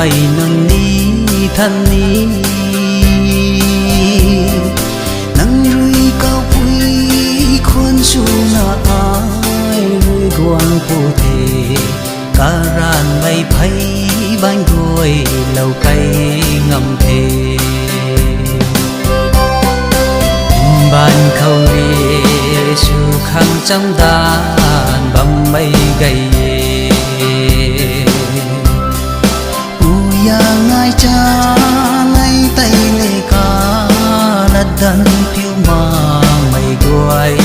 mày nâng ní thân ní nâng rui cao quý khuôn su na ai rui quang phù thể cả ran mây thấy bánh đuôi lâu cây ngầm thề ban khâu ni su khang trăm đàn bầm mây gầy ya ngai cha ngai tay lê ca lật đần phiêu mà mây đuôi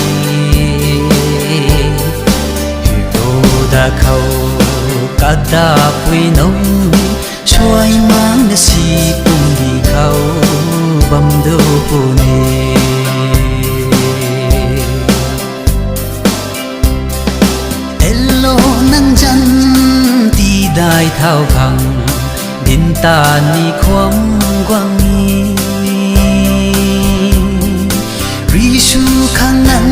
đồ đã khâu cả đà quy nông xoay mang nè si cùng đi khâu bầm đô phù nê hello nâng chân ti đai thao khăng din ta ni khom quang ni ri su khang nan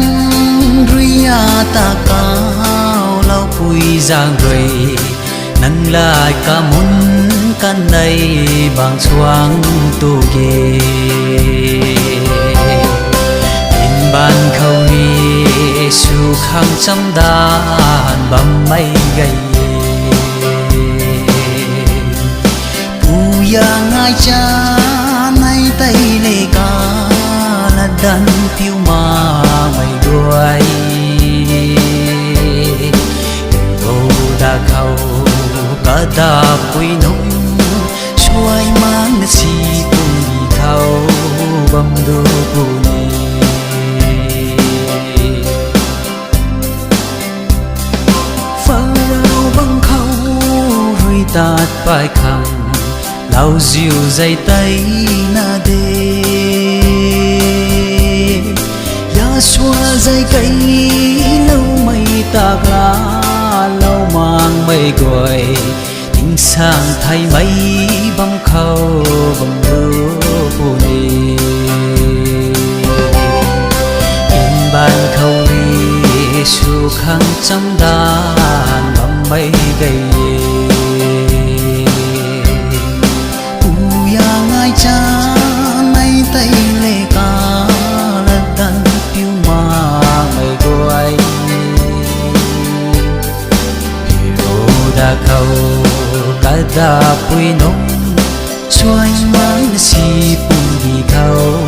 ruya ta cao lau pui giang rồi nâng lại cả muốn căn đây bằng xoang tu ghê in ban khâu ni su khang trăm đàn bầm mây gầy ya ngai cha nay tay lê ca là đàn phiêu mà mây đuôi đồ đã khâu cả ta quy nông xoay mang nè si cùng đi khâu bầm đô phù nê phao rau băng khâu rồi tạt bài khăng lau dịu dây tay na đê ya xua dây cây lâu mây tạc lá lâu mang mây gọi tình sang thay mây băng khâu băng đô phù nê in ban khâu ni su khang trăm đàn băng mây gầy cha nay tay lê ca lật đần phiêu mà mây đuôi đồ đã khâu cả đà quy nông xoay mang si cùng đi khâu